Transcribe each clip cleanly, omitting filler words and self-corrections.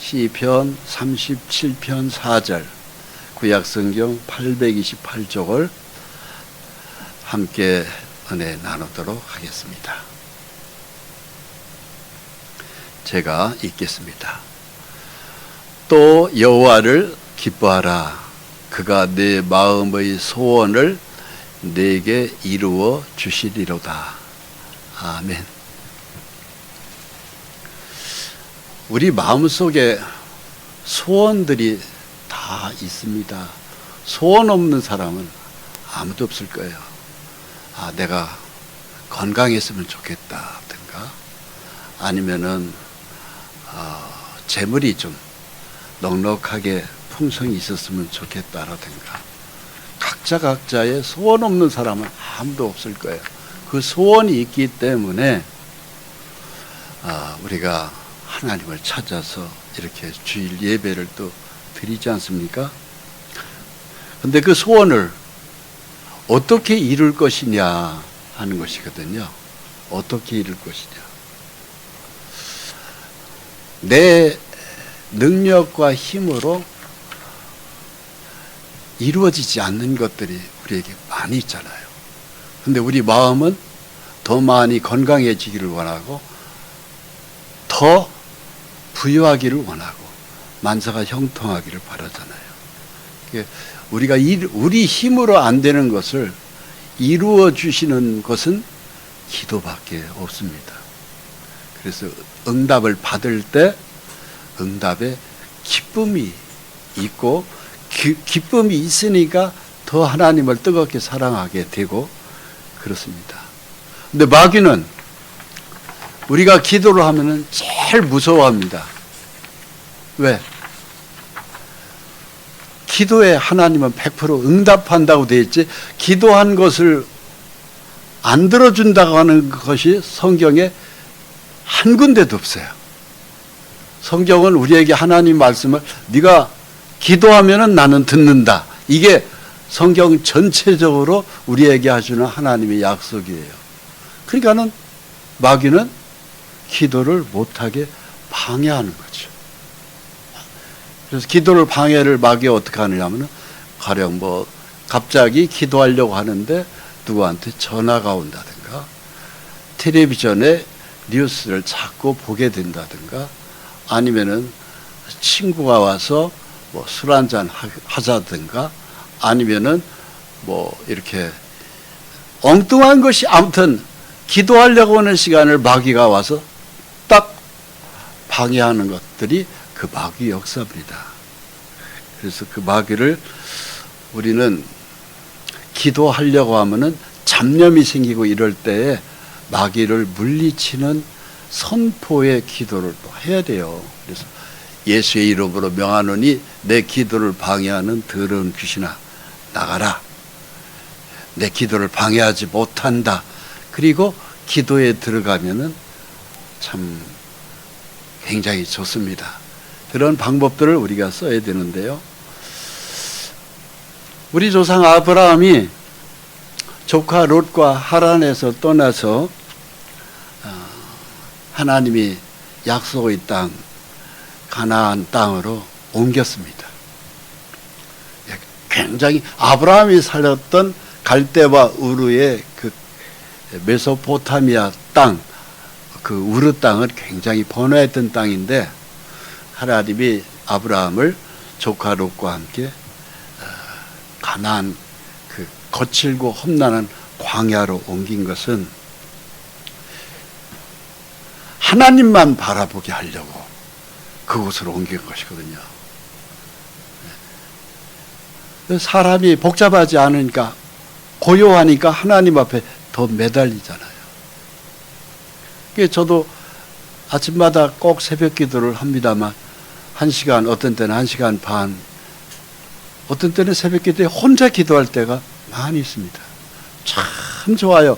시편 37편 4절, 구약성경 828쪽을 함께 은혜 나누도록 하겠습니다. 제가 읽겠습니다. 또 여호와를 기뻐하라. 그가 내 마음의 소원을 내게 이루어 주시리로다. 아멘. 우리 마음속에 소원들이 다 있습니다. 소원 없는 사람은 아무도 없을 거예요. 내가 건강했으면 좋겠다든가, 아니면은 재물이 좀 넉넉하게 풍성이 있었으면 좋겠다라든가, 각자의 소원 없는 사람은 아무도 없을 거예요. 그 소원이 있기 때문에 우리가 하나님을 찾아서 이렇게 주일 예배를 또 드리지 않습니까? 근데 그 소원을 어떻게 이룰 것이냐 하는 것이거든요. 어떻게 이룰 것이냐. 내 능력과 힘으로 이루어지지 않는 것들이 우리에게 많이 있잖아요. 근데 우리 마음은 더 많이 건강해지기를 원하고, 더 부유하기를 원하고, 만사가 형통하기를 바라잖아요. 우리가 우리 힘으로 안 되는 것을 이루어 주시는 것은 기도밖에 없습니다. 그래서 응답을 받을 때 응답에 기쁨이 있고, 기쁨이 있으니까 더 하나님을 뜨겁게 사랑하게 되고 그렇습니다. 근데 마귀는 우리가 기도를 하면은 제일 무서워합니다. 왜? 기도에 하나님은 100% 응답한다고 되어 있지, 기도한 것을 안 들어준다고 하는 것이 성경에 한 군데도 없어요. 성경은 우리에게 하나님 말씀을 네가 기도하면은 나는 듣는다. 이게 성경 전체적으로 우리에게 하시는 하나님의 약속이에요. 그러니까는 마귀는 기도를 못하게 방해하는 거죠. 그래서 기도를 방해를 마귀가 어떻게 하느냐면은, 가령 갑자기 기도하려고 하는데 누구한테 전화가 온다든가, 텔레비전에 뉴스를 자꾸 보게 된다든가, 아니면은 친구가 와서 술 한잔 하자든가, 아니면은 이렇게 엉뚱한 것이, 아무튼 기도하려고 하는 시간을 마귀가 와서 딱 방해하는 것들이 그 마귀 역사입니다. 그래서 그 마귀를 우리는 기도하려고 하면은 잡념이 생기고 이럴 때에 마귀를 물리치는 선포의 기도를 또 해야 돼요. 그래서 예수의 이름으로 명하노니 내 기도를 방해하는 더러운 귀신아 나가라. 내 기도를 방해하지 못한다. 그리고 기도에 들어가면은 참 굉장히 좋습니다. 그런 방법들을 우리가 써야 되는데요. 우리 조상 아브라함이 조카 롯과 하란에서 떠나서 하나님이 약속의 땅 가나안 땅으로 옮겼습니다. 굉장히 아브라함이 살았던 갈대와 우르의 그 메소포타미아 땅, 그 우르 땅은 굉장히 번화했던 땅인데, 하나님이 아브라함을 조카 롯과 함께 가나안 그 거칠고 험난한 광야로 옮긴 것은 하나님만 바라보게 하려고 그곳으로 옮긴 것이거든요. 사람이 복잡하지 않으니까, 고요하니까 하나님 앞에 더 매달리잖아요. 저도 아침마다 꼭 새벽 기도를 합니다만, 1시간, 어떤 때는 1시간 반, 어떤 때는 새벽 기도에 혼자 기도할 때가 많이 있습니다. 참 좋아요.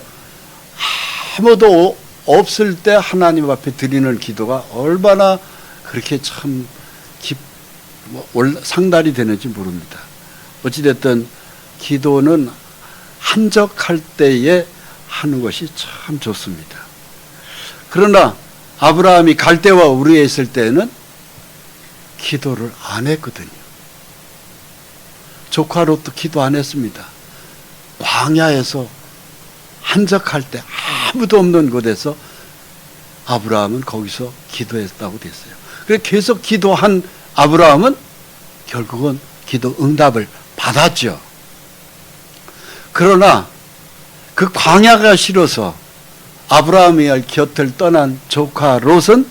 아무도 없을 때 하나님 앞에 드리는 기도가 얼마나 그렇게 참 상달이 되는지 모릅니다. 어찌됐든 기도는 한적할 때에 하는 것이 참 좋습니다. 그러나 아브라함이 갈대와 우르에 있을 때는 기도를 안 했거든요. 조카 롯도 기도 안 했습니다. 광야에서 한적할 때 아무도 없는 곳에서 아브라함은 거기서 기도했다고 됐어요. 그래서 계속 기도한 아브라함은 결국은 기도 응답을 받았죠. 그러나 그 광야가 싫어서 아브라함의 곁을 떠난 조카 롯은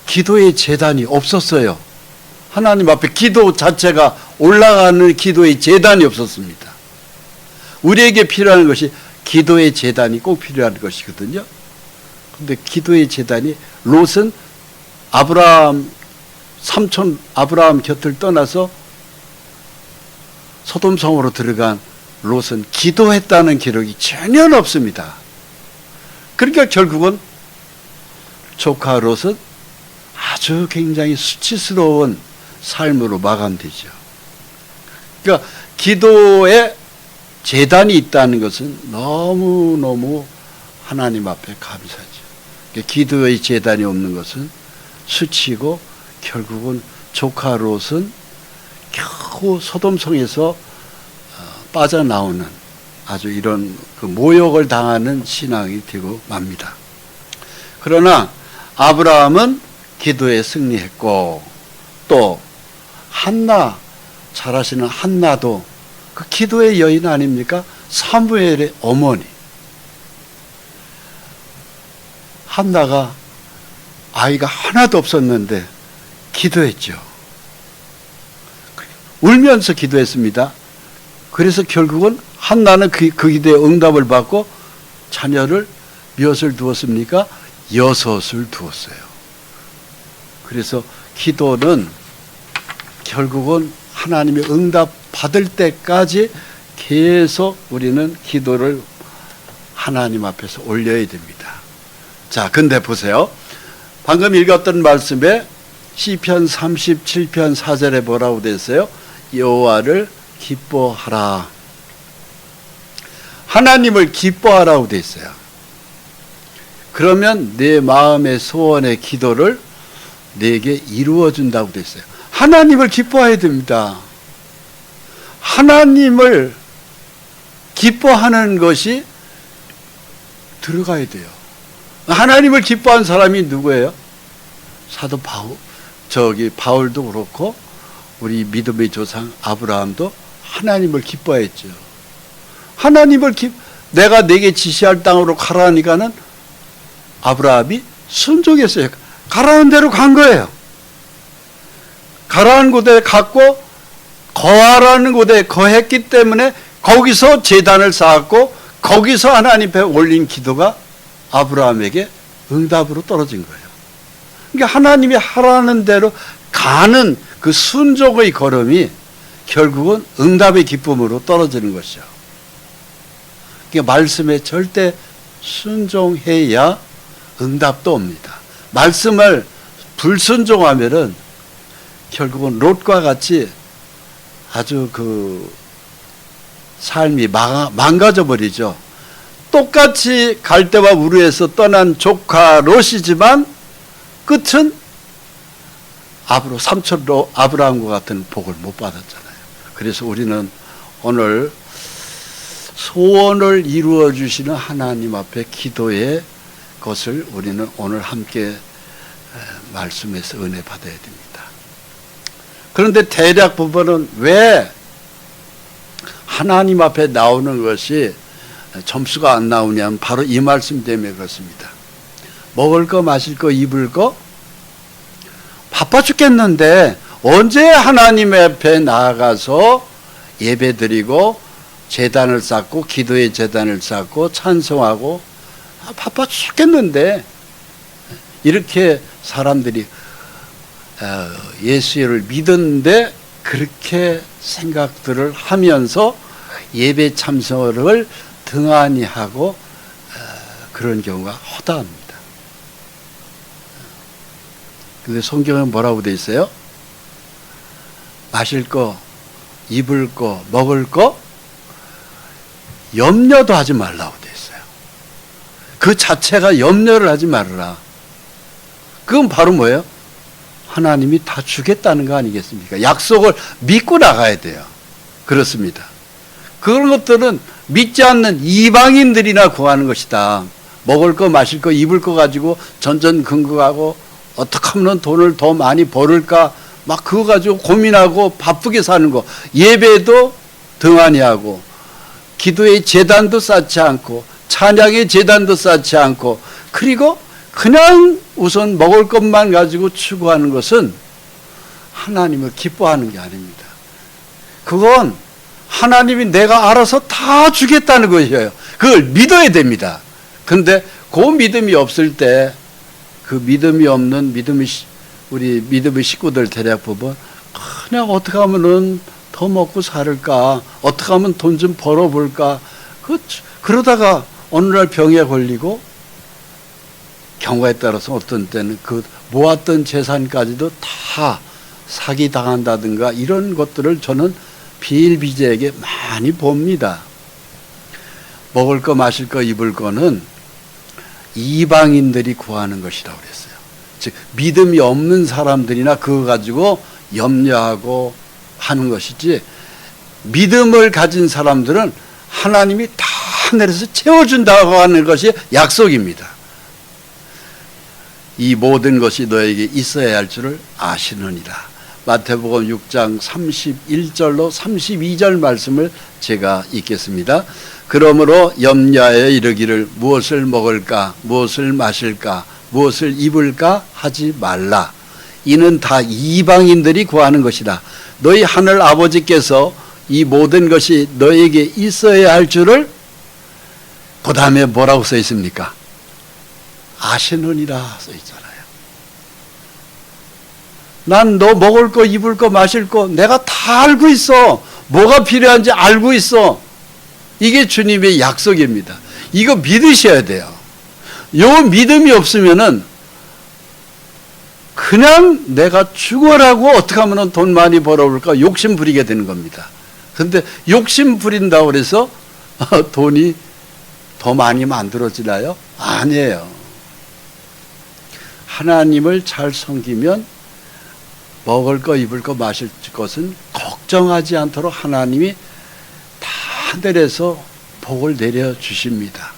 기도의 제단이 없었어요. 하나님 앞에 기도 자체가 올라가는 기도의 제단이 없었습니다. 우리에게 필요한 것이 기도의 제단이 꼭 필요한 것이거든요. 근데 기도의 제단이 롯은 아브라함 삼촌 아브라함 곁을 떠나서 소돔성으로 들어간 롯은 기도했다는 기록이 전혀 없습니다. 그러니까 결국은 조카 롯은 아주 굉장히 수치스러운 삶으로 마감되죠. 그러니까 기도에 제단이 있다는 것은 너무너무 하나님 앞에 감사죠. 그러니까 기도의 제단이 없는 것은 수치고 결국은 조카 롯은 겨우 소돔성에서 빠져나오는 아주 이런 그 모욕을 당하는 신앙이 되고 맙니다. 그러나 아브라함은 기도에 승리했고 또 한나 잘 아시는 한나도 그 기도의 여인 아닙니까? 사무엘의 어머니 한나가 아이가 하나도 없었는데 기도했죠. 울면서 기도했습니다. 그래서 결국은 한나는 그 기도의 응답을 받고 자녀를 몇을 두었습니까? 6을 두었어요. 그래서 기도는 결국은 하나님의 응답 받을 때까지 계속 우리는 기도를 하나님 앞에서 올려야 됩니다. 자, 근데 보세요. 방금 읽었던 말씀에 시편 37편 4절에 뭐라고 됐어요? 여호와를 기뻐하라. 하나님을 기뻐하라고 돼 있어요. 그러면 내 마음의 소원의 기도를 내게 이루어 준다고 돼 있어요. 하나님을 기뻐해야 됩니다. 하나님을 기뻐하는 것이 들어가야 돼요. 하나님을 기뻐한 사람이 누구예요? 사도 바울도 그렇고 우리 믿음의 조상 아브라함도 하나님을 기뻐했죠. 내가 내게 지시할 땅으로 가라니까는 아브라함이 순종했어요. 가라는 대로 간 거예요. 가라는 곳에 갔고 거하라는 곳에 거했기 때문에 거기서 제단을 쌓았고 거기서 하나님 앞에 올린 기도가 아브라함에게 응답으로 떨어진 거예요. 그러니까 하나님이 하라는 대로 가는 그 순종의 걸음이 결국은 응답의 기쁨으로 떨어지는 것이죠. 그러니까 말씀에 절대 순종해야 응답도 옵니다. 말씀을 불순종하면은 결국은 롯과 같이 아주 그 삶이 망가져 버리죠. 똑같이 갈대와 우르에서 떠난 조카 롯이지만 끝은 삼촌 아브라함과 같은 복을 못 받았잖아요. 그래서 우리는 오늘 소원을 이루어 주시는 하나님 앞에 기도의 것을 우리는 오늘 함께 말씀에서 은혜 받아야 됩니다. 그런데 대략 부분은 왜 하나님 앞에 나오는 것이 점수가 안 나오냐면 바로 이 말씀 때문에 그렇습니다. 먹을 거 마실 거 입을 거 바빠 죽겠는데 언제 하나님 앞에 나아가서 예배드리고 제단을 쌓고 기도의 제단을 쌓고 찬송하고 바빠 죽겠는데 이렇게 사람들이 예수를 믿는데 그렇게 생각들을 하면서 예배 참석을 등한히 하고 그런 경우가 허다합니다. 근데 성경은 뭐라고 돼 있어요? 마실 거, 입을 거, 먹을 거 염려도 하지 말라고 돼 있어요. 그 자체가 염려를 하지 말아라. 그건 바로 뭐예요? 하나님이 다 주겠다는 거 아니겠습니까? 약속을 믿고 나가야 돼요. 그렇습니다. 그런 것들은 믿지 않는 이방인들이나 구하는 것이다. 먹을 거 마실 거 입을 거 가지고 전전긍긍하고 어떻게 하면 돈을 더 많이 벌을까 막 그거 가지고 고민하고 바쁘게 사는 거. 예배도 등한히 하고 기도의 제단도 쌓지 않고 찬양의 제단도 쌓지 않고 그리고 그냥 우선 먹을 것만 가지고 추구하는 것은 하나님을 기뻐하는 게 아닙니다. 그건 하나님이 내가 알아서 다 주겠다는 것이에요. 그걸 믿어야 됩니다. 그런데 그 믿음이 없을 때 그 믿음이 없는 우리 믿음의 식구들 대략 보면 그냥 어떻게 하면은 더 먹고 살을까? 어떻게 하면 돈 좀 벌어볼까? 그러다가 어느 날 병에 걸리고 경우에 따라서 어떤 때는 그 모았던 재산까지도 다 사기당한다든가 이런 것들을 저는 비일비재하게 많이 봅니다. 먹을 거 마실 거 입을 거는 이방인들이 구하는 것이라고 그랬어요. 즉 믿음이 없는 사람들이나 그거 가지고 염려하고 하는 것이지 믿음을 가진 사람들은 하나님이 다 하늘에서 채워준다고 하는 것이 약속입니다. 이 모든 것이 너에게 있어야 할 줄을 아시느니라. 마태복음 6장 31절로 32절 말씀을 제가 읽겠습니다. 그러므로 염려하여 이르기를 무엇을 먹을까 무엇을 마실까 무엇을 입을까 하지 말라. 이는 다 이방인들이 구하는 것이다. 너희 하늘 아버지께서 이 모든 것이 너에게 있어야 할 줄을 그 다음에 뭐라고 써 있습니까? 아시느니라 써 있잖아요. 난 너 먹을 거 입을 거 마실 거 내가 다 알고 있어. 뭐가 필요한지 알고 있어. 이게 주님의 약속입니다. 이거 믿으셔야 돼요. 요 믿음이 없으면은 그냥 내가 죽어라고 어떻게 하면 돈 많이 벌어올까 욕심 부리게 되는 겁니다. 그런데 욕심 부린다고 그래서 돈이 더 많이 만들어지나요? 아니에요. 하나님을 잘 섬기면 먹을 거 입을 거 마실 것은 걱정하지 않도록 하나님이 다 하늘에서 복을 내려주십니다.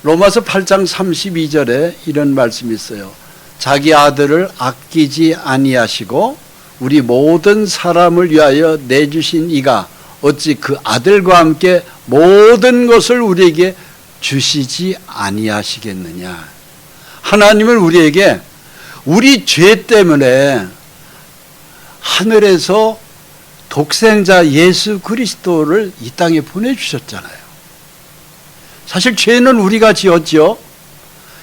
로마서 8장 32절에 이런 말씀이 있어요. 자기 아들을 아끼지 아니하시고 우리 모든 사람을 위하여 내주신 이가 어찌 그 아들과 함께 모든 것을 우리에게 주시지 아니하시겠느냐. 하나님은 우리에게 우리 죄 때문에 하늘에서 독생자 예수 그리스도를 이 땅에 보내주셨잖아요. 사실 죄는 우리가 지었죠.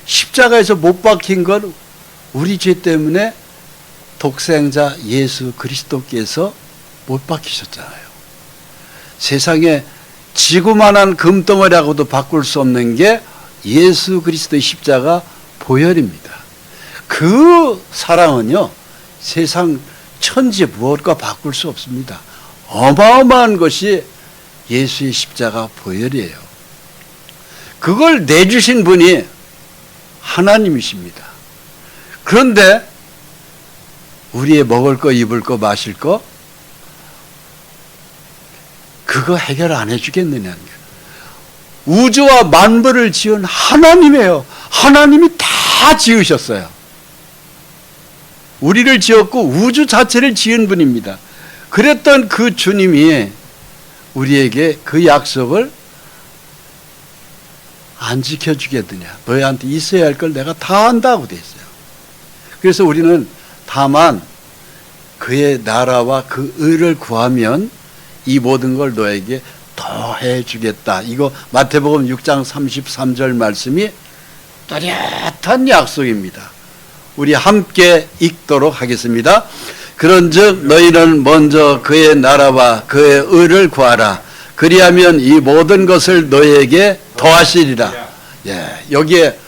십자가에서 못 박힌 건 우리 죄 때문에 독생자 예수 그리스도께서 못 박히셨잖아요. 세상에 지구만한 금덩어리하고도 바꿀 수 없는 게 예수 그리스도의 십자가 보혈입니다. 그 사랑은요, 세상 천지 무엇과 바꿀 수 없습니다. 어마어마한 것이 예수의 십자가 보혈이에요. 그걸 내주신 분이 하나님이십니다. 그런데 우리의 먹을 거, 입을 거, 마실 거 그거 해결 안 해주겠느냐는 거예요. 우주와 만물을 지은 하나님이에요. 하나님이 다 지으셨어요. 우리를 지었고 우주 자체를 지은 분입니다. 그랬던 그 주님이 우리에게 그 약속을 안 지켜주겠느냐. 너희한테 있어야 할 걸 내가 다 한다고 돼 있어요. 그래서 우리는 다만 그의 나라와 그 의를 구하면 이 모든 걸 너에게 더해 주겠다. 이거 마태복음 6장 33절 말씀이 또렷한 약속입니다. 우리 함께 읽도록 하겠습니다. 그런즉 너희는 먼저 그의 나라와 그의 의를 구하라. 그리하면 이 모든 것을 너희에게 더하시리라. 예, 여기에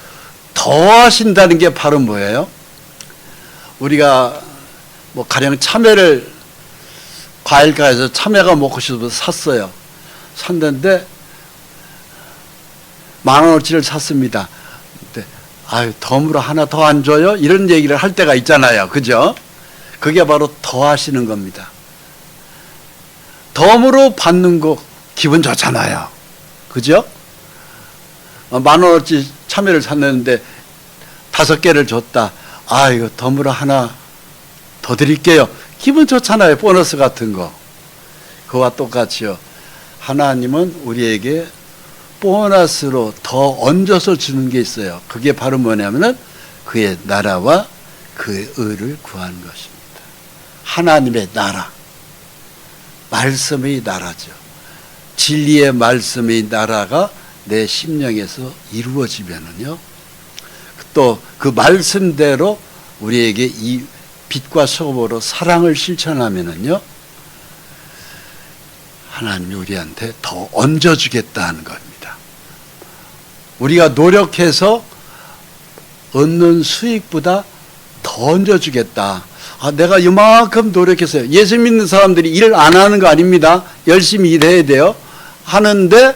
더하신다는 게 바로 뭐예요? 우리가 뭐 가령 참외를 과일가에서 참외가 먹고 싶어서 샀어요. 샀는데 10,000원어치를 샀습니다. 근데 아유, 덤으로 하나 더 안 줘요? 이런 얘기를 할 때가 있잖아요. 그죠? 그게 바로 더하시는 겁니다. 덤으로 받는 거 기분 좋잖아요. 그죠? 10,000원어치 참외를 샀는데 5개를 줬다. 아, 이거 덤으로 하나 더 드릴게요. 기분 좋잖아요. 보너스 같은 거. 그와 똑같이요. 하나님은 우리에게 보너스로 더 얹어서 주는 게 있어요. 그게 바로 뭐냐면은 그의 나라와 그의 의를 구하는 것입니다. 하나님의 나라. 말씀의 나라죠. 진리의 말씀의 나라가 내 심령에서 이루어지면은요. 또 그 말씀대로 우리에게 이 빛과 소금으로 사랑을 실천하면은요. 하나님이 우리한테 더 얹어주겠다는 겁니다. 우리가 노력해서 얻는 수익보다 더 얹어주겠다. 아, 내가 이만큼 노력했어요. 예수 믿는 사람들이 일 안 하는 거 아닙니다. 열심히 일해야 돼요. 하는데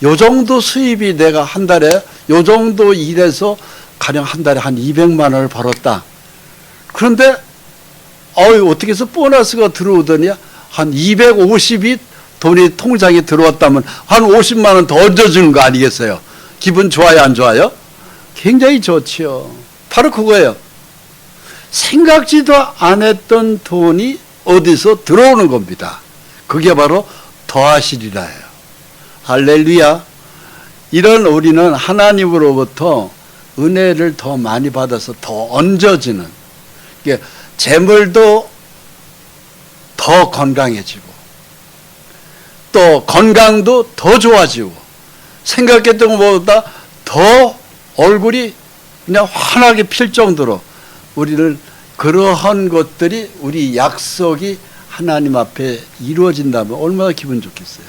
요 정도 수입이 내가 한 달에 요 정도 일해서 가령 한 달에 한 200만 원을 벌었다. 그런데 어떻게 해서 보너스가 들어오더니 한 250이 돈이 통장에 들어왔다면 한 50만 원 더 얹어주는 거 아니겠어요? 기분 좋아요, 안 좋아요? 굉장히 좋지요. 바로 그거예요. 생각지도 안 했던 돈이 어디서 들어오는 겁니다. 그게 바로 더하시리라예요. 할렐루야. 이런 우리는 하나님으로부터 은혜를 더 많이 받아서 더 얹어지는, 재물도 더 건강해지고 또 건강도 더 좋아지고 생각했던 것보다 더 얼굴이 그냥 환하게 필 정도로 우리를 그러한 것들이 우리 약속이 하나님 앞에 이루어진다면 얼마나 기분 좋겠어요.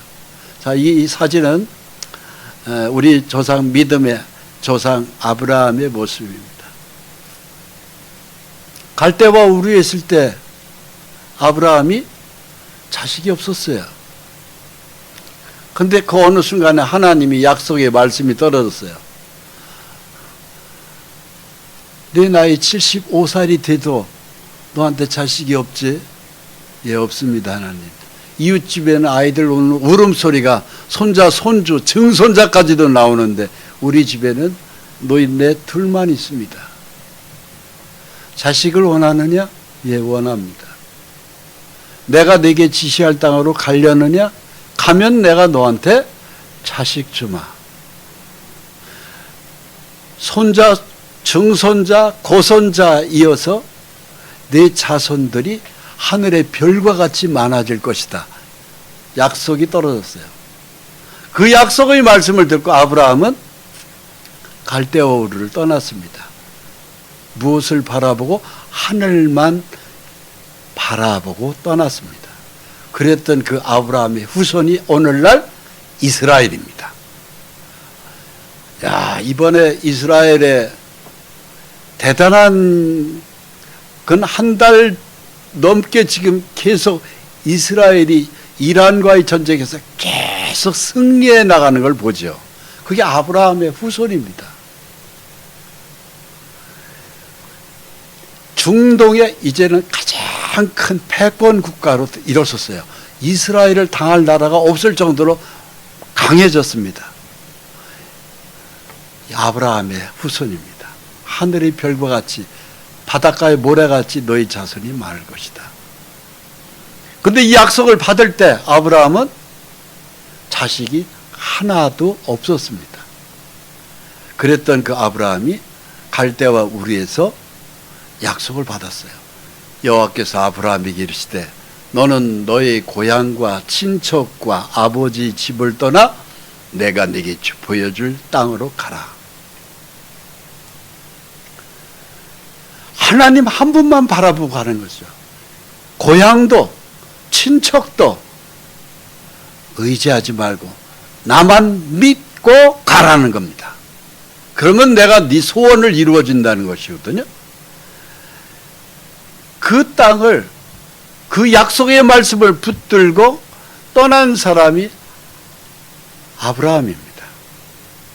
자, 이 사진은 우리 조상 믿음의 조상 아브라함의 모습입니다. 갈대와 우르에 있을 때 아브라함이 자식이 없었어요. 근데 그 어느 순간에 하나님이 약속의 말씀이 떨어졌어요. 내 나이 75살이 돼도 너한테 자식이 없지? 예, 없습니다, 하나님. 이웃집에는 아이들 우는 울음소리가 손자, 손주, 증손자까지도 나오는데 우리 집에는 노인네 둘만 있습니다. 자식을 원하느냐? 예, 원합니다. 내가 네게 지시할 땅으로 가려느냐? 가면 내가 너한테 자식 주마. 손자, 증손자, 고손자 이어서 네 자손들이 하늘의 별과 같이 많아질 것이다. 약속이 떨어졌어요. 그 약속의 말씀을 듣고 아브라함은 갈대아 우르를 떠났습니다. 무엇을 바라보고? 하늘만 바라보고 떠났습니다. 그랬던 그 아브라함의 후손이 오늘날 이스라엘입니다. 야, 이번에 이스라엘의 대단한, 건 한 달 넘게 지금 계속 이스라엘이 이란과의 전쟁에서 계속 승리해 나가는 걸 보죠. 그게 아브라함의 후손입니다. 중동에 이제는 가장 큰 패권 국가로 일어섰어요. 이스라엘을 당할 나라가 없을 정도로 강해졌습니다. 아브라함의 후손입니다. 하늘의 별과 같이 바닷가의 모래같이 너희 자손이 많을 것이다. 그런데 이 약속을 받을 때 아브라함은 자식이 하나도 없었습니다. 그랬던 그 아브라함이 갈대와 우르에서 약속을 받았어요. 여호와께서 아브라함에게 이르시되 너는 너의 고향과 친척과 아버지 집을 떠나 내가 네게 보여줄 땅으로 가라. 하나님 한 분만 바라보고 가는 거죠. 고향도 친척도 의지하지 말고 나만 믿고 가라는 겁니다. 그러면 내가 네 소원을 이루어진다는 것이거든요. 그 땅을, 그 약속의 말씀을 붙들고 떠난 사람이 아브라함입니다.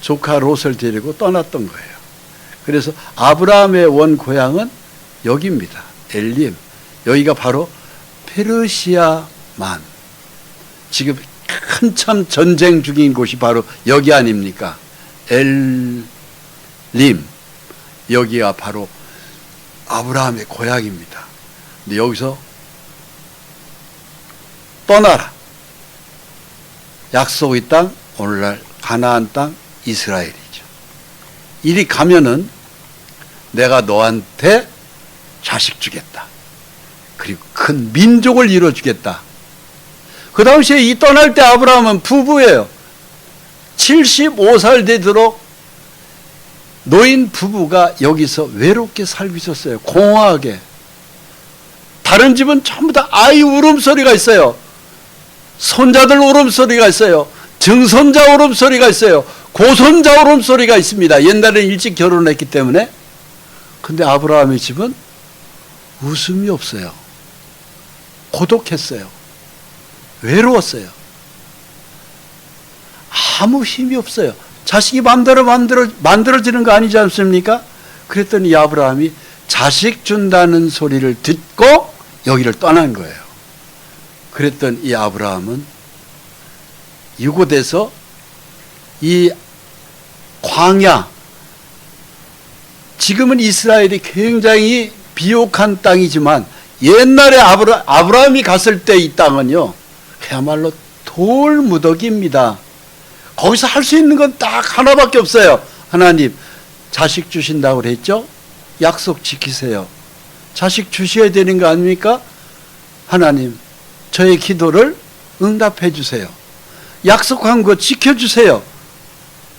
조카 롯을 데리고 떠났던 거예요. 그래서 아브라함의 원 고향은 여기입니다. 엘림. 여기가 바로 페르시아만. 지금 한참 전쟁 중인 곳이 바로 여기 아닙니까? 엘림. 여기가 바로 아브라함의 고향입니다. 근데 여기서 떠나라. 약속의 땅, 오늘날 가나안 땅, 이스라엘이죠. 이리 가면은 내가 너한테 자식 주겠다. 그리고 큰 민족을 이루어주겠다. 그 당시에 이 떠날 때 아브라함은 부부예요. 75살 되도록 노인 부부가 여기서 외롭게 살고 있었어요. 공허하게. 다른 집은 전부 다 아이 울음소리가 있어요. 손자들 울음소리가 있어요. 증손자 울음소리가 있어요. 고손자 울음소리가 있습니다. 옛날에 일찍 결혼했기 때문에. 근데 아브라함의 집은 웃음이 없어요. 고독했어요. 외로웠어요. 아무 힘이 없어요. 자식이 마음대로 만들어지는 거 아니지 않습니까? 그랬더니 아브라함이 자식 준다는 소리를 듣고 여기를 떠난 거예요. 그랬더니 이 아브라함은 이곳에서 이 광야, 지금은 이스라엘이 굉장히 비옥한 땅이지만 옛날에 아브라함이 갔을 때 이 땅은요, 그야말로 돌무더기입니다. 거기서 할 수 있는 건 딱 하나밖에 없어요. 하나님, 자식 주신다고 그랬죠? 약속 지키세요. 자식 주셔야 되는 거 아닙니까? 하나님, 저의 기도를 응답해 주세요. 약속한 거 지켜주세요.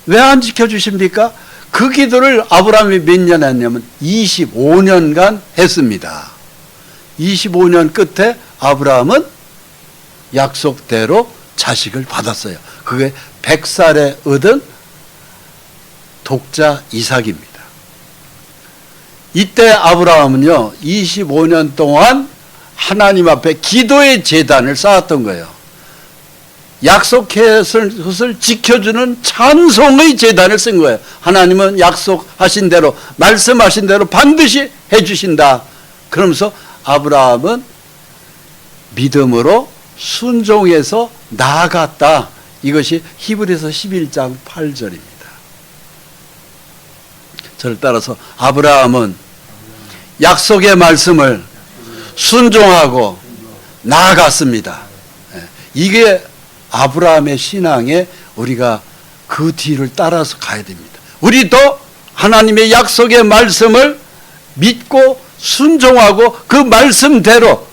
왜 안 지켜주십니까? 그 기도를 아브라함이 몇 년 했냐면 25년간 했습니다. 25년 끝에 아브라함은 약속대로 자식을 받았어요. 그게 100살에 얻은 독자 이삭입니다. 이때 아브라함은요, 25년 동안 하나님 앞에 기도의 제단을 쌓았던 거예요. 약속했을 것을 지켜주는 찬송의 제단을 쓴 거예요. 하나님은 약속하신 대로, 말씀하신 대로 반드시 해주신다. 그러면서 아브라함은 믿음으로 순종해서 나아갔다. 이것이 히브리서 11장 8절입니다. 저를 따라서 아브라함은 약속의 말씀을 순종하고 나아갔습니다. 이게 아브라함의 신앙에 우리가 그 뒤를 따라서 가야 됩니다. 우리도 하나님의 약속의 말씀을 믿고 순종하고 그 말씀대로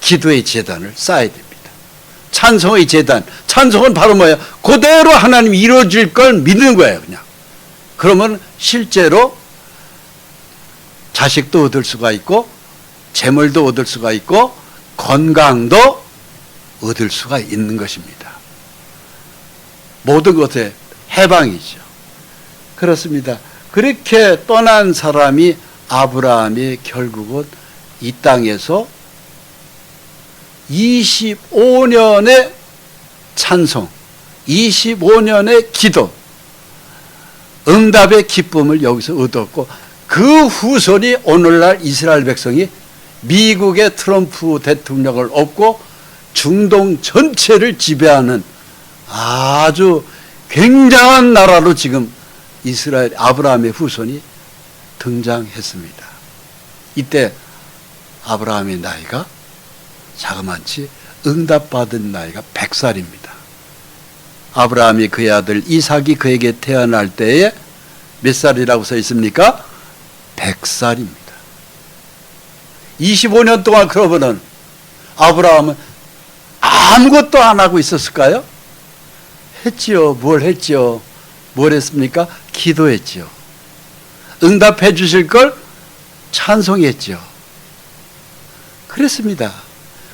기도의 제단을 쌓아야 됩니다. 찬송의 제단. 찬송은 바로 뭐예요? 그대로 하나님이 이루어질 걸 믿는 거예요, 그냥. 그러면 실제로 자식도 얻을 수가 있고, 재물도 얻을 수가 있고, 건강도 얻을 수가 있는 것입니다. 모든 것의 해방이죠. 그렇습니다. 그렇게 떠난 사람이 아브라함이 결국은 이 땅에서 25년의 찬송, 25년의 기도, 응답의 기쁨을 여기서 얻었고, 그 후손이 오늘날 이스라엘 백성이 미국의 트럼프 대통령을 얻고 중동 전체를 지배하는 아주 굉장한 나라로 지금 이스라엘 아브라함의 후손이 등장했습니다. 이때 아브라함의 나이가 자그만치 응답받은 나이가 100살입니다. 아브라함이 그의 아들 이삭이 그에게 태어날 때에 몇 살이라고 써 있습니까? 100살입니다. 25년 동안 그러면은 아브라함은 아무것도 안 하고 있었을까요? 했지요. 뭘 했지요? 뭘 했습니까? 기도했지요. 응답해 주실 걸 찬송했지요. 그랬습니다.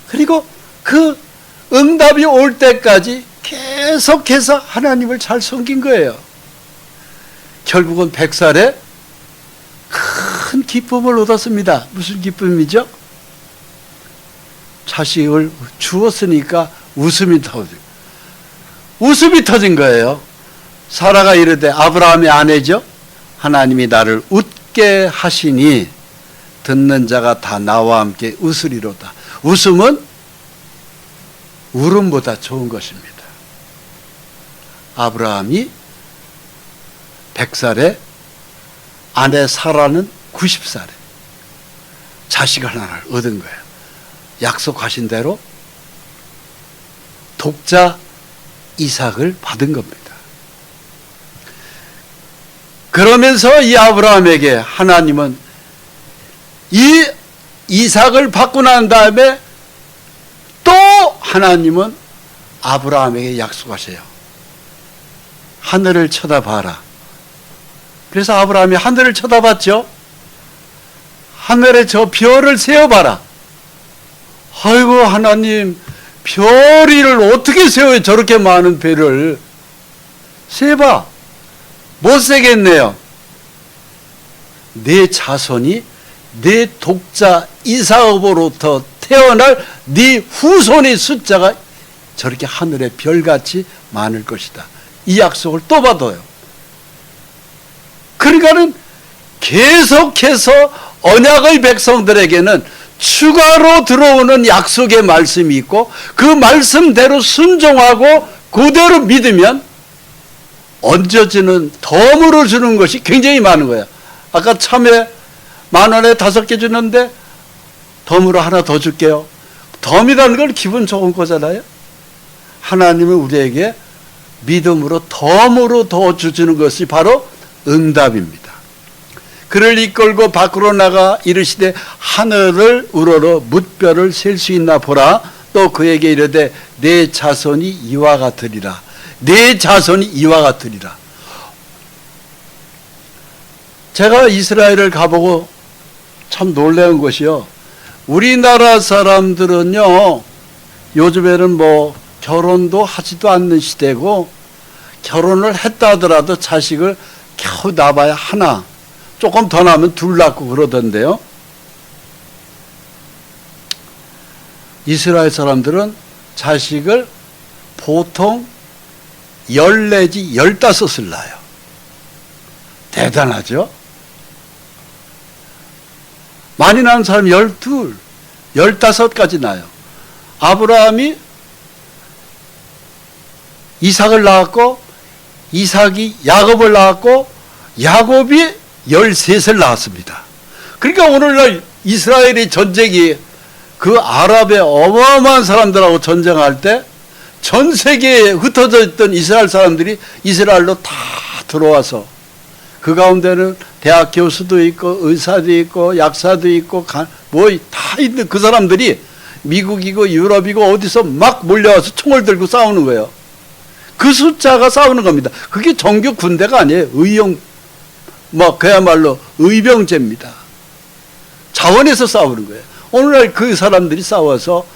그리고 그 응답이 올 때까지 계속해서 하나님을 잘 섬긴 거예요. 결국은 100살에 큰 기쁨을 얻었습니다. 무슨 기쁨이죠? 자식을 주었으니까 웃음이 터진 거예요. 사라가 이르되, 아브라함의 아내죠. 하나님이 나를 웃게 하시니 듣는 자가 다 나와 함께 웃으리로다. 웃음은 울음보다 좋은 것입니다. 아브라함이 100살에 아내 사라는 90살에 자식 하나를 얻은 거예요. 약속하신 대로 독자 이삭을 받은 겁니다. 그러면서 이 아브라함에게 하나님은 이 이삭을 받고 난 다음에 또 하나님은 아브라함에게 약속하세요. 하늘을 쳐다봐라. 그래서 아브라함이 하늘을 쳐다봤죠. 하늘에 저 별을 세어봐라. 아이고 하나님, 별을 어떻게 세워요? 저렇게 많은 별을 세봐. 못 세겠네요. 네 자손이 네 독자 이삭으로부터 태어날 네 후손의 숫자가 저렇게 하늘의 별같이 많을 것이다. 이 약속을 또 받아요. 그러니까는 계속해서 언약의 백성들에게는 추가로 들어오는 약속의 말씀이 있고 그 말씀대로 순종하고 그대로 믿으면 얹어지는 덤으로 주는 것이 굉장히 많은 거예요. 아까 참외 10,000원에 5개 주는데 덤으로 하나 더 줄게요. 덤이라는 건 기분 좋은 거잖아요. 하나님은 우리에게 믿음으로 덤으로 더 주시는 것이 바로 응답입니다. 그를 이끌고 밖으로 나가 이르시되 하늘을 우러러 뭇별을 셀 수 있나 보라. 또 그에게 이르되 내 자손이 이와 같으리라. 내 자손이 이와 같으리라. 제가 이스라엘을 가보고 참 놀라운 것이요, 우리나라 사람들은요 요즘에는 뭐 결혼도 하지도 않는 시대고 결혼을 했다 하더라도 자식을 겨우 낳아야 하나, 조금 더 낳으면 둘 낳고 그러던데요. 이스라엘 사람들은 자식을 보통 10 내지 15을 낳아요. 대단하죠? 많이 낳은 사람이 12, 15까지 낳아요. 아브라함이 이삭을 낳았고 이삭이 야곱을 낳았고 야곱이 13을 낳았습니다. 그러니까 오늘날 이스라엘의 전쟁이 그 아랍의 어마어마한 사람들하고 전쟁할 때 전 세계에 흩어져 있던 이스라엘 사람들이 이스라엘로 다 들어와서 그 가운데는 대학 교수도 있고 의사도 있고 약사도 있고 뭐 다 있는 그 사람들이 미국이고 유럽이고 어디서 막 몰려와서 총을 들고 싸우는 거예요. 그 숫자가 싸우는 겁니다. 그게 정규 군대가 아니에요. 의용, 뭐 그야말로 의병제입니다. 자원에서 싸우는 거예요. 오늘날 그 사람들이 싸워서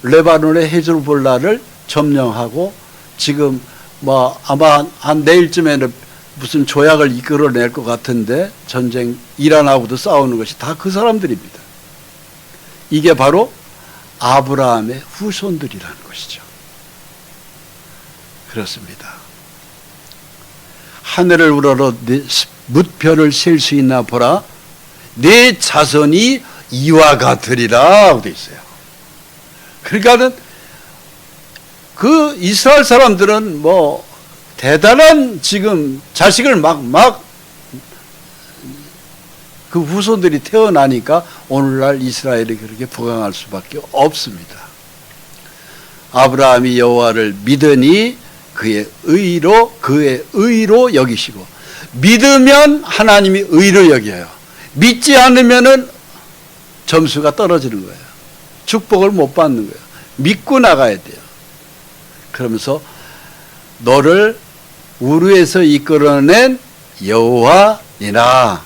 레바논의 헤즈볼라를 점령하고 지금 뭐 아마 한 내일쯤에는 무슨 조약을 이끌어낼 것 같은데 전쟁 이란하고도 싸우는 것이 다 그 사람들입니다. 이게 바로 아브라함의 후손들이라는 것이죠. 그렇습니다. 하늘을 우러러 뭇별을 셀 수 있나 보라. 내 자손이 이와 같으리라 하고 되어 있어요. 그러니까는 그 이스라엘 사람들은 뭐 대단한 지금 자식을 막 그 후손들이 태어나니까 오늘날 이스라엘이 그렇게 부강할 수밖에 없습니다. 아브라함이 여호와를 믿으니 그의 의로 여기시고, 믿으면 하나님이 의로 여겨요. 믿지 않으면은 점수가 떨어지는 거예요. 축복을 못 받는 거예요. 믿고 나가야 돼요. 그러면서 너를 우르에서 이끌어낸 여호와니라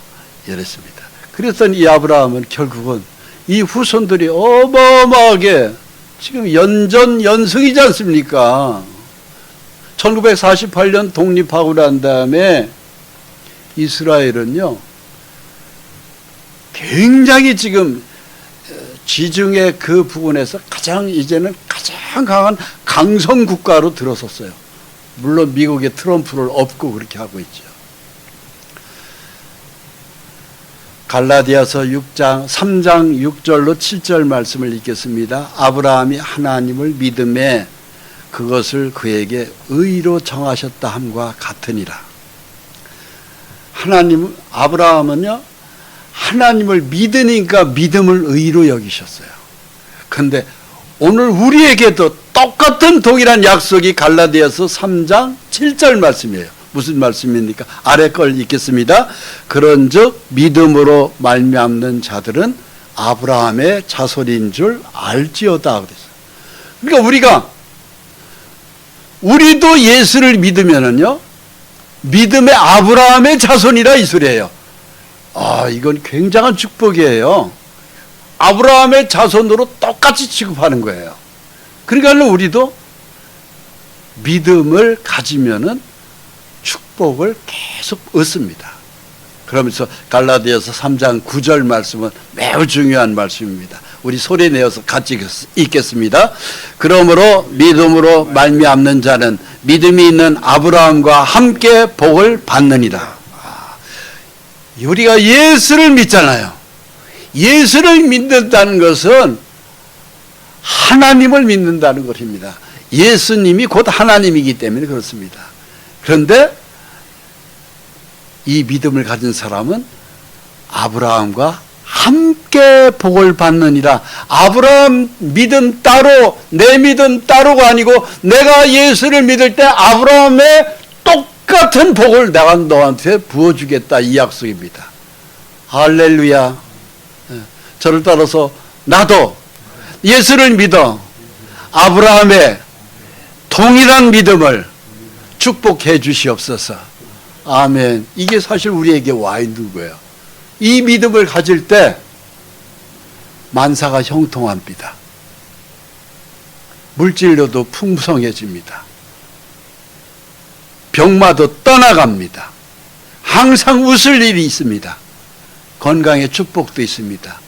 이랬습니다. 그랬더니 이 아브라함은 결국은 이 후손들이 어마어마하게 지금 연전연승이지 않습니까? 1948년 독립하고 난 다음에 이스라엘은요 굉장히 지금 지중해 그 부분에서 이제는 가장 강한 강성 국가로 들어섰어요. 물론 미국의 트럼프를 업고 그렇게 하고 있죠. 갈라디아서 6장 3장 6절로 7절 말씀을 읽겠습니다. 아브라함이 하나님을 믿음에 그것을 그에게 의로 정하셨다 함과 같으니라. 아브라함은요, 하나님을 믿으니까 믿음을 의로 여기셨어요. 그런데 오늘 우리에게도 똑같은 동일한 약속이 갈라디아서 3장 7절 말씀이에요. 무슨 말씀입니까? 아래 걸 읽겠습니다. 그런즉 믿음으로 말미암는 자들은 아브라함의 자손인 줄 알지어다 그랬어요. 그러니까 우리도 예수를 믿으면은요, 믿음의 아브라함의 자손이라 이 소리예요. 이건 굉장한 축복이에요. 아브라함의 자손으로 똑같이 취급하는 거예요. 그러니까 우리도 믿음을 가지면은 축복을 계속 얻습니다. 그러면서 갈라디아서 3장 9절 말씀은 매우 중요한 말씀입니다. 우리 소리 내어서 같이 읽겠습니다. 그러므로 믿음으로 말미암는 자는 믿음이 있는 아브라함과 함께 복을 받느니라. 우리가 예수를 믿잖아요. 예수를 믿는다는 것은 하나님을 믿는다는 것입니다. 예수님이 곧 하나님이기 때문에 그렇습니다. 그런데 이 믿음을 가진 사람은 아브라함과 함께 복을 받느니라. 아브라함 믿음 따로, 내 믿음 따로가 아니고 내가 예수를 믿을 때 아브라함의 똑같은 복을 내가 너한테 부어주겠다, 이 약속입니다. 할렐루야. 저를 따라서 나도 예수를 믿어 아브라함의 동일한 믿음을 축복해 주시옵소서. 아멘. 이게 사실 우리에게 와 있는 거예요. 이 믿음을 가질 때 만사가 형통합니다. 물질로도 풍성해집니다. 병마도 떠나갑니다. 항상 웃을 일이 있습니다. 건강의 축복도 있습니다.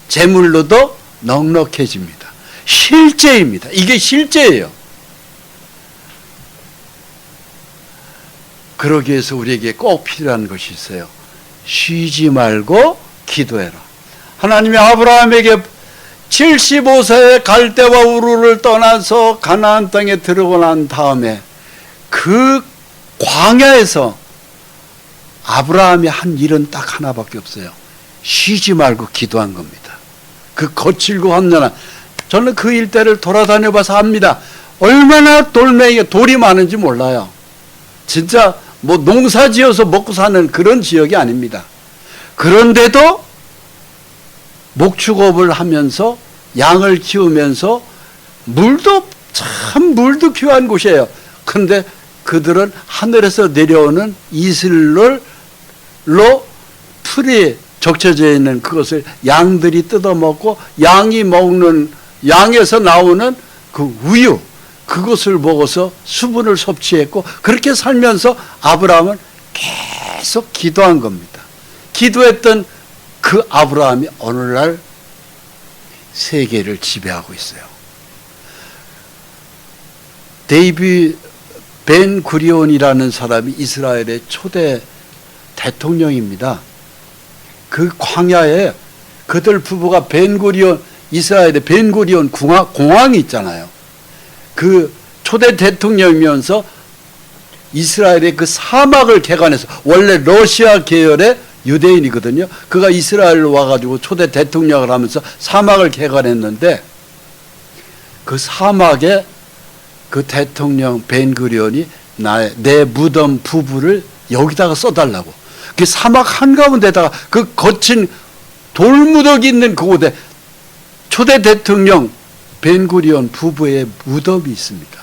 재물로도 넉넉해집니다. 실제입니다. 이게 실제예요. 그러기 위해서 우리에게 꼭 필요한 것이 있어요. 쉬지 말고 기도해라. 하나님이 아브라함에게 75세에 갈대와 우르를 떠나서 가나안 땅에 들어오고 난 다음에 그 광야에서 아브라함이 한 일은 딱 하나밖에 없어요. 쉬지 말고 기도한 겁니다. 그 거칠고 험난한, 저는 그 일대를 돌아다녀 봐서 압니다. 얼마나 돌이 많은지 몰라요. 진짜 농사 지어서 먹고 사는 그런 지역이 아닙니다. 그런데도 목축업을 하면서 양을 키우면서 물도 귀한 곳이에요. 그런데 그들은 하늘에서 내려오는 이슬로 풀이 적셔져 있는 그것을 양들이 뜯어먹고 양이 먹는, 양에서 나오는 그 우유, 그것을 먹어서 수분을 섭취했고 그렇게 살면서 아브라함은 계속 기도한 겁니다. 기도했던 그 아브라함이 오늘날 세계를 지배하고 있어요. 데이비드 벤 구리온이라는 사람이 이스라엘의 초대 대통령입니다. 그 광야에 그들 부부가 이스라엘의 벤 구리온 공항이 있잖아요. 그 초대 대통령이면서 이스라엘의 그 사막을 개간해서, 원래 러시아 계열의 유대인이거든요. 그가 이스라엘로 와가지고 초대 대통령을 하면서 사막을 개간했는데 그 사막에 그 대통령 벤구리온이 내 무덤 부부를 여기다가 써달라고. 그 사막 한가운데다가 그 거친 돌무더기 있는 그곳에 초대 대통령 벤구리온 부부의 무덤이 있습니다.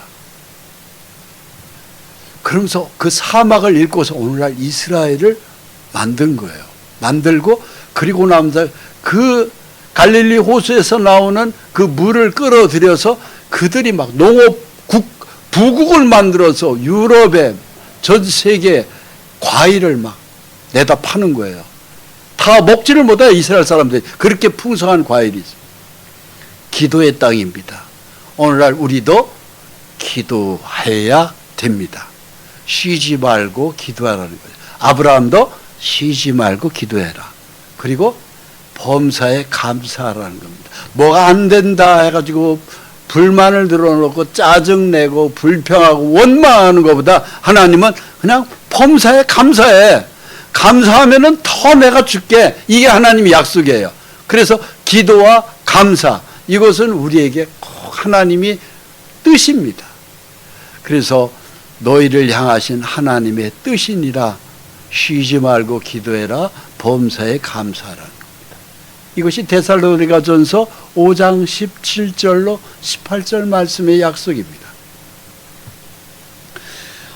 그러면서 그 사막을 읽고서 오늘날 이스라엘을 만든 거예요. 만들고, 그리고 나면서 그 갈릴리 호수에서 나오는 그 물을 끌어들여서 그들이 막 부국을 만들어서 유럽에 전 세계 과일을 막 내다 파는 거예요. 다 먹지를 못해요, 이스라엘 사람들이. 그렇게 풍성한 과일이 있어요. 기도의 땅입니다. 오늘날 우리도 기도해야 됩니다. 쉬지 말고 기도하라는 거예요. 아브라함도 쉬지 말고 기도해라. 그리고 범사에 감사하라는 겁니다. 뭐가 안 된다 해가지고 불만을 들어놓고 짜증내고 불평하고 원망하는 것보다 하나님은 그냥 범사에 감사해. 감사하면은 더 내가 줄게. 이게 하나님의 약속이에요. 그래서 기도와 감사, 이것은 우리에게 꼭 하나님이 뜻입니다. 그래서 너희를 향하신 하나님의 뜻이니라. 쉬지 말고 기도해라. 범사에 감사하라는 겁니다. 이것이 데살로니가전서 5장 17절로 18절 말씀의 약속입니다.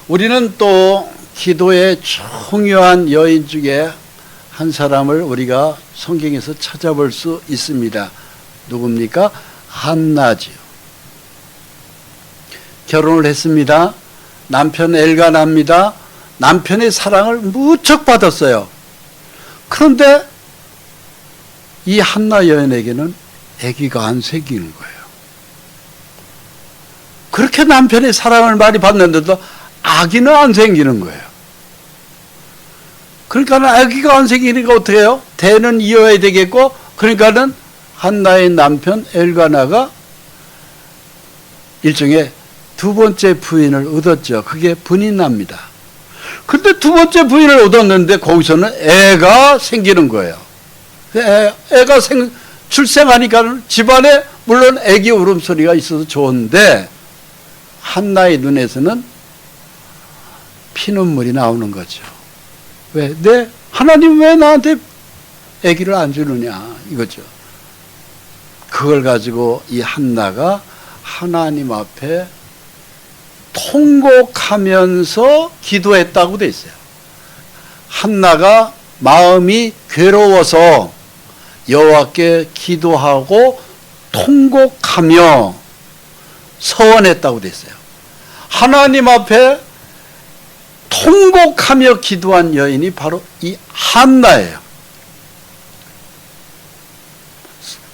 우리는 또 기도의 중요한 여인 중에 한 사람을 우리가 성경에서 찾아볼 수 있습니다. 누굽니까? 한나지요. 결혼을 했습니다. 남편 엘가나입니다. 남편의 사랑을 무척 받았어요. 그런데 이 한나 여인에게는 아기가 안 생기는 거예요. 그렇게 남편의 사랑을 많이 받는데도 아기는 안 생기는 거예요. 그러니까 아기가 안 생기니까 어떻게 해요? 대는 이어야 되겠고, 그러니까는 한나의 남편 엘가나가 일종의 두 번째 부인을 얻었죠. 그게 분인납니다. 근데 두 번째 부인을 얻었는데 거기서는 애가 생기는 거예요. 애가 출생하니까 집안에 물론 애기 울음소리가 있어서 좋은데 한나의 눈에서는 피눈물이 나오는 거죠. 왜? 하나님 왜 나한테 애기를 안 주느냐 이거죠. 그걸 가지고 이 한나가 하나님 앞에 통곡하면서 기도했다고 돼 있어요. 한나가 마음이 괴로워서 여호와께 기도하고 통곡하며 서원했다고 돼 있어요. 하나님 앞에 통곡하며 기도한 여인이 바로 이 한나예요.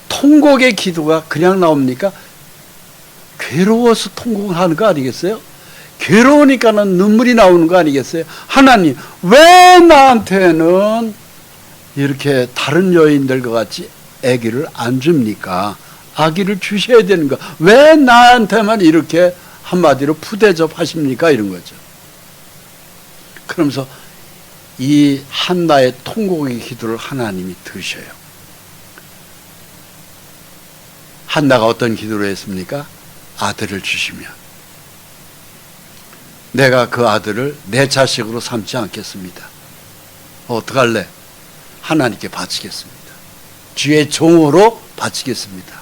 통곡의 기도가 그냥 나옵니까? 괴로워서 통곡을 하는 거 아니겠어요? 괴로우니까는 눈물이 나오는 거 아니겠어요? 하나님, 왜 나한테는 이렇게 다른 여인들과 같이 아기를 안 줍니까? 아기를 주셔야 되는 거. 왜 나한테만 이렇게 한마디로 푸대접 하십니까? 이런 거죠. 그러면서 이 한나의 통곡의 기도를 하나님이 들으셔요. 한나가 어떤 기도를 했습니까? 아들을 주시면 내가 그 아들을 내 자식으로 삼지 않겠습니다. 어떡할래? 하나님께 바치겠습니다. 주의 종으로 바치겠습니다.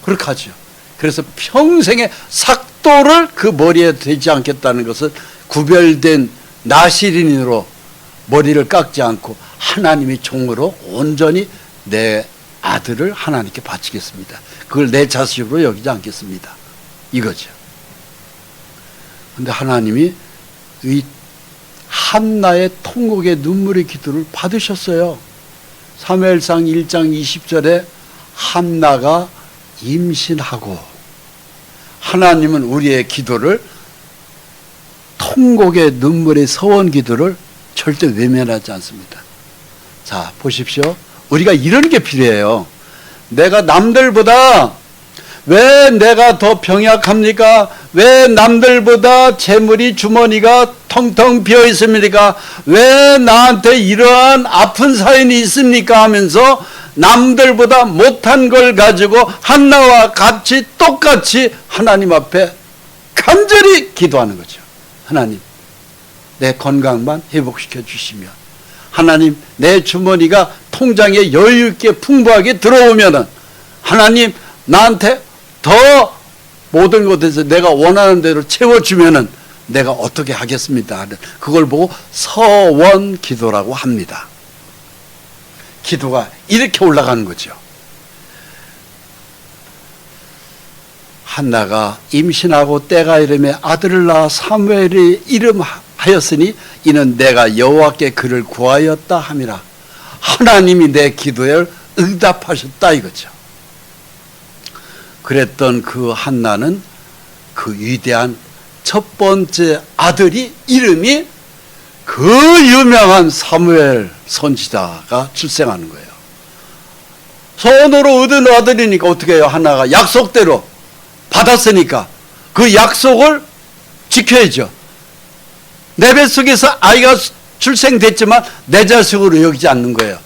그렇게 하죠. 그래서 평생의 삭도를 그 머리에 대지 않겠다는 것은 구별된 나시린으로 머리를 깎지 않고 하나님의 종으로 온전히 내 아들을 하나님께 바치겠습니다. 그걸 내 자식으로 여기지 않겠습니다. 이거죠. 그런데 하나님이 이 한나의 통곡의 눈물의 기도를 받으셨어요. 사무엘상 1장 20절에 한나가 임신하고, 하나님은 우리의 기도를, 통곡의 눈물의 서원 기도를 절대 외면하지 않습니다. 자, 보십시오. 우리가 이런 게 필요해요. 내가 남들보다 왜 내가 더 병약합니까? 왜 남들보다 재물이 주머니가 텅텅 비어 있습니까? 왜 나한테 이러한 아픈 사연이 있습니까? 하면서 남들보다 못한 걸 가지고 한나와 같이 똑같이 하나님 앞에 간절히 기도하는 거죠. 하나님, 내 건강만 회복시켜 주시면, 하나님, 내 주머니가 통장에 여유 있게 풍부하게 들어오면은, 하나님, 나한테 더 모든 것에서 내가 원하는 대로 채워주면은 내가 어떻게 하겠습니다. 그걸 보고 서원 기도라고 합니다. 기도가 이렇게 올라가는 거죠. 한나가 임신하고 때가 이르매 아들을 낳아 사무엘이 이름하였으니 이는 내가 여호와께 그를 구하였다 함이라. 하나님이 내 기도에 응답하셨다 이거죠. 그랬던 그 한나는 그 위대한 첫 번째 아들이 이름이 그 유명한 사무엘 선지자가 출생하는 거예요. 손으로 얻은 아들이니까 어떻게 해요? 하나가 약속대로 받았으니까 그 약속을 지켜야죠. 내 뱃속에서 아이가 출생됐지만 내 자식으로 여기지 않는 거예요.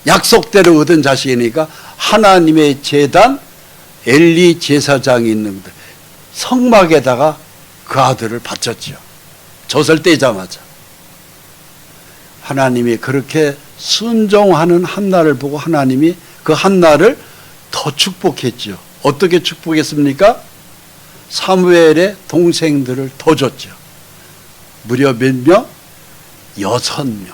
약속대로 얻은 자식이니까 하나님의 제단 엘리 제사장이 있는 성막에다가 그 아들을 바쳤죠. 젖을 떼자마자. 하나님이 그렇게 순종하는 한나를 보고 하나님이 그 한나를 더 축복했죠. 어떻게 축복했습니까? 사무엘의 동생들을 더 줬죠. 무려 몇 명? 6명.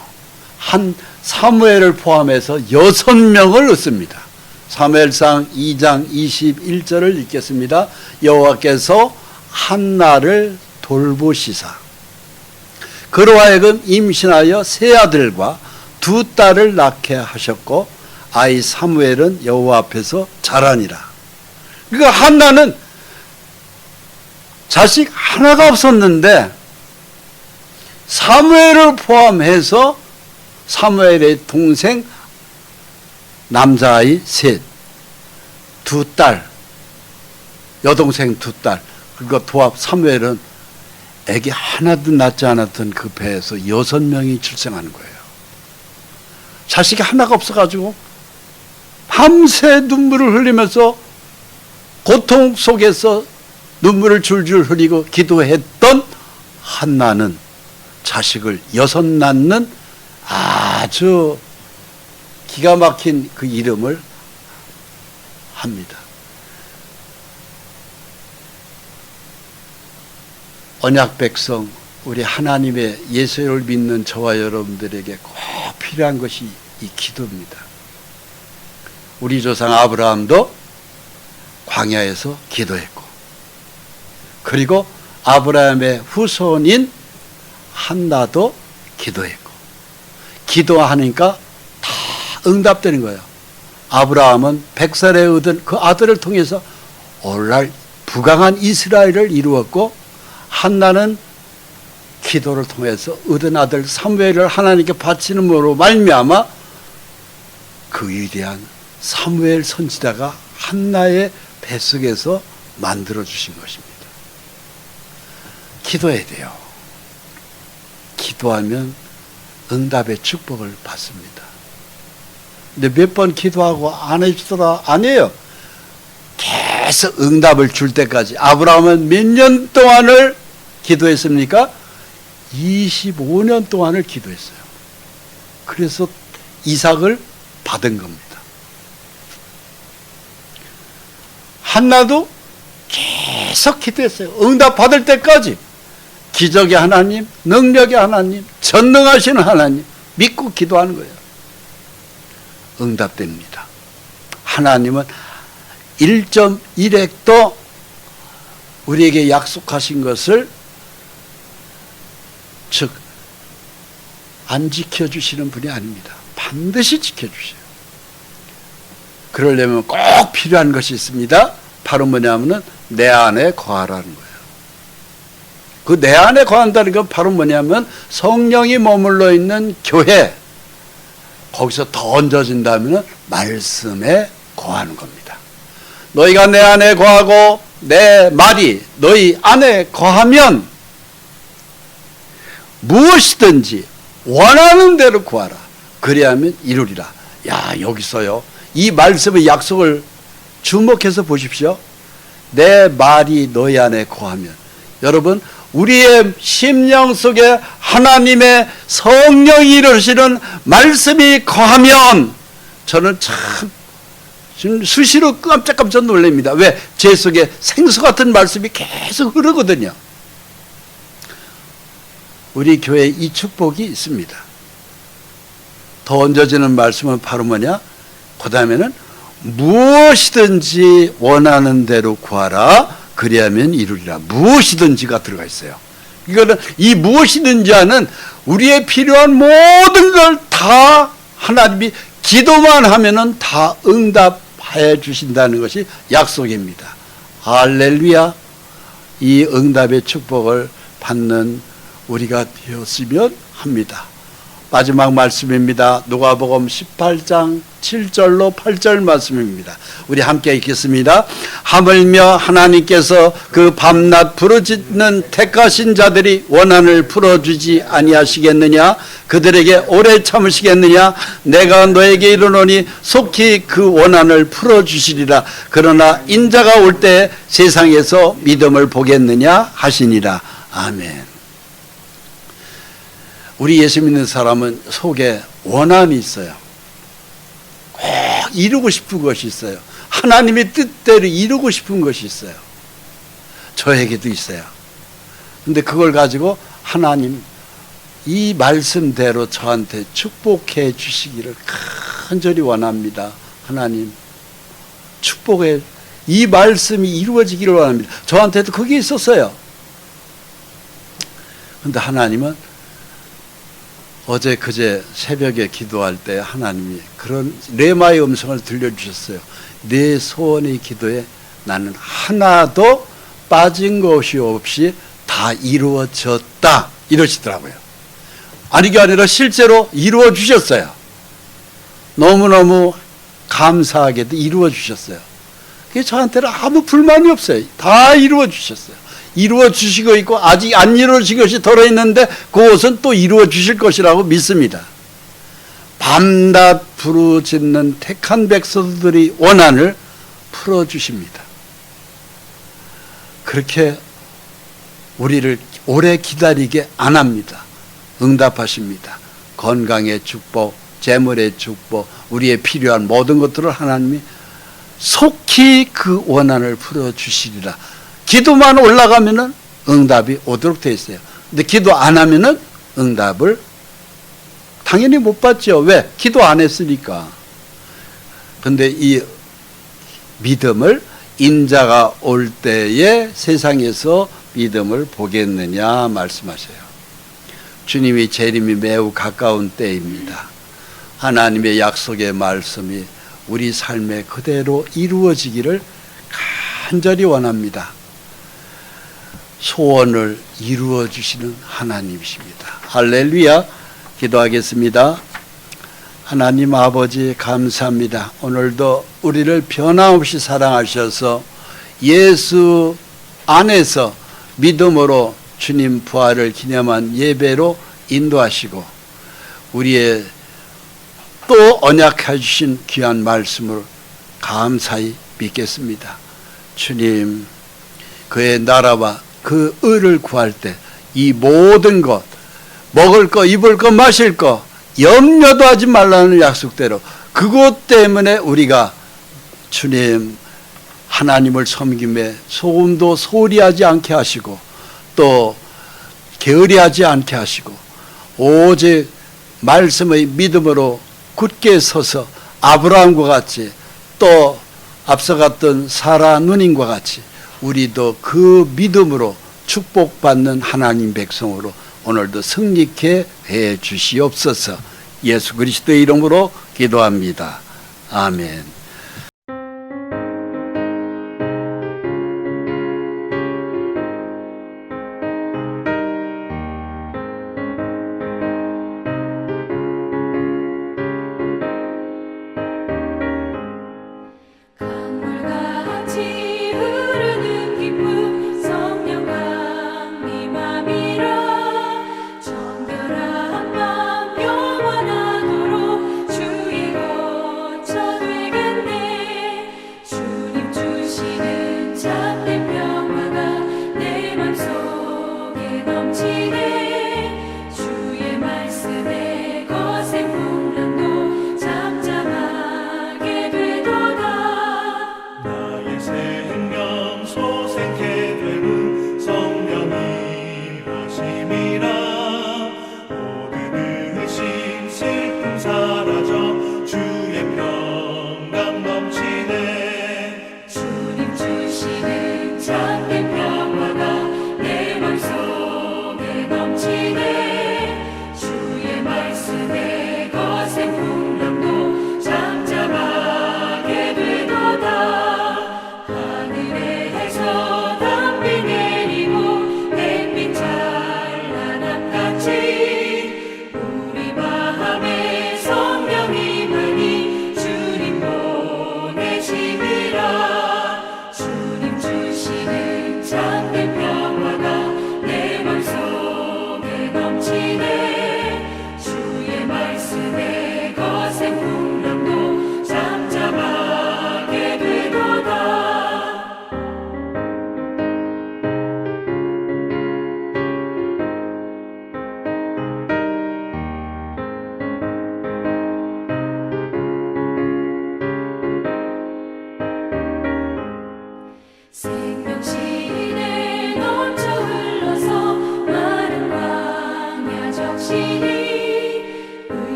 한 사무엘을 포함해서 6명을 얻습니다. 사무엘상 2장 21절을 읽겠습니다. 여호와께서 한나를 돌보시사 그로 하여금 임신하여 세 아들과 두 딸을 낳게 하셨고 아이 사무엘은 여호와 앞에서 자라니라. 그러니까 한나는 자식 하나가 없었는데 사무엘을 포함해서 사무엘의 동생 남자아이 셋, 두 딸, 여동생 두 딸, 그리고 도합 사무엘은 애기 하나도 낳지 않았던 그 배에서 6명이 출생하는 거예요. 자식이 하나가 없어가지고 밤새 눈물을 흘리면서 고통 속에서 눈물을 줄줄 흘리고 기도했던 한나는 자식을 6 낳는 아주 기가 막힌 그 이름을 합니다. 언약 백성, 우리 하나님의 예수를 믿는 저와 여러분들에게 꼭 필요한 것이 이 기도입니다. 우리 조상 아브라함도 광야에서 기도했고, 그리고 아브라함의 후손인 한나도 기도했고, 기도하니까 다 응답되는 거예요. 아브라함은 100살에 얻은 그 아들을 통해서 오늘날 부강한 이스라엘을 이루었고, 한나는 기도를 통해서 얻은 아들 사무엘을 하나님께 바치는으로 말미암아 그 위대한 사무엘 선지자가 한나의 뱃속에서 만들어 주신 것입니다. 기도해야 돼요. 기도하면 응답의 축복을 받습니다. 근데 몇 번 기도하고 안 해주더라? 아니에요. 계속 응답을 줄 때까지. 아브라함은 몇 년 동안을 기도했습니까? 25년 동안을 기도했어요. 그래서 이삭을 받은 겁니다. 한나도 계속 기도했어요. 응답 받을 때까지. 기적의 하나님, 능력의 하나님, 전능하시는 하나님 믿고 기도하는 거예요. 응답됩니다. 하나님은 1.1핵도 우리에게 약속하신 것을 즉 안 지켜주시는 분이 아닙니다. 반드시 지켜주셔요. 그러려면 꼭 필요한 것이 있습니다. 바로 뭐냐면은 내 안에 거하라는 거예요. 그 내 안에 거한다는 건 바로 뭐냐면 성령이 머물러 있는 교회, 거기서 더 얹어진다면 말씀에 거하는 겁니다. 너희가 내 안에 거하고 내 말이 너희 안에 거하면 무엇이든지 원하는 대로 구하라. 그리하면 이루리라. 야, 여기서요, 이 말씀의 약속을 주목해서 보십시오. 내 말이 너희 안에 거하면, 여러분, 우리의 심령 속에 하나님의 성령이 이루시는 말씀이 거하면, 저는 참 지금 수시로 깜짝깜짝 놀랍니다. 왜? 제 속에 생수 같은 말씀이 계속 흐르거든요. 우리 교회에 이 축복이 있습니다. 더 얹어지는 말씀은 바로 뭐냐? 그 다음에는 무엇이든지 원하는 대로 구하라. 그리하면 이루리라. 무엇이든지가 들어가 있어요. 이거는 이 무엇이든지 하는 우리의 필요한 모든 걸 다 하나님이 기도만 하면은 다 응답해 주신다는 것이 약속입니다. 할렐루야. 이 응답의 축복을 받는 우리가 되었으면 합니다. 마지막 말씀입니다. 누가복음 18장 7절로 8절 말씀입니다. 우리 함께 읽겠습니다. 하물며 하나님께서 그 밤낮 부르짖는 택하신 자들이 원한을 풀어주지 아니하시겠느냐? 그들에게 오래 참으시겠느냐? 내가 너에게 이르노니 속히 그 원한을 풀어주시리라. 그러나 인자가 올 때 세상에서 믿음을 보겠느냐 하시니라. 아멘. 우리 예수 믿는 사람은 속에 원한이 있어요. 꼭 이루고 싶은 것이 있어요. 하나님의 뜻대로 이루고 싶은 것이 있어요. 저에게도 있어요. 근데 그걸 가지고 하나님 이 말씀대로 저한테 축복해 주시기를 간절히 원합니다. 하나님 축복해, 이 말씀이 이루어지기를 원합니다. 저한테도 그게 있었어요. 근데 하나님은 어제 그제 새벽에 기도할 때 하나님이 그런 레마의 음성을 들려주셨어요. 내 소원의 기도에 나는 하나도 빠진 것이 없이 다 이루어졌다 이러시더라고요. 아니게 아니라 실제로 이루어 주셨어요. 너무너무 감사하게도 이루어 주셨어요. 그게 저한테는 아무 불만이 없어요. 다 이루어 주셨어요. 이루어 주시고 있고 아직 안 이루어진 것이 덜어 있는데 그것은 또 이루어 주실 것이라고 믿습니다. 밤낮 부르짖는 택한 백성들이 원한을 풀어 주십니다. 그렇게 우리를 오래 기다리게 안 합니다. 응답하십니다. 건강의 축복, 재물의 축복, 우리의 필요한 모든 것들을 하나님이 속히 그 원한을 풀어 주시리라. 기도만 올라가면은 응답이 오도록 되어 있어요. 근데 기도 안 하면은 응답을 당연히 못 받죠. 왜? 기도 안 했으니까. 근데 이 믿음을 인자가 올 때에 세상에서 믿음을 보겠느냐 말씀하셔요. 주님이 재림이 매우 가까운 때입니다. 하나님의 약속의 말씀이 우리 삶에 그대로 이루어지기를 간절히 원합니다. 소원을 이루어 주시는 하나님이십니다. 할렐루야. 기도하겠습니다. 하나님 아버지 감사합니다. 오늘도 우리를 변함없이 사랑하셔서 예수 안에서 믿음으로 주님 부활을 기념한 예배로 인도하시고 우리의 또 언약해 주신 귀한 말씀을 감사히 믿겠습니다. 주님, 그의 나라와 그 의를 구할 때 이 모든 것, 먹을 것, 입을 것, 마실 것 염려도 하지 말라는 약속대로 그것 때문에 우리가 주님 하나님을 섬김에 소금도 소리하지 않게 하시고 또 게으리하지 않게 하시고 오직 말씀의 믿음으로 굳게 서서 아브라함과 같이 또 앞서갔던 사라 누님과 같이 우리도 그 믿음으로 축복받는 하나님 백성으로 오늘도 승리케 해 주시옵소서. 예수 그리스도의 이름으로 기도합니다. 아멘.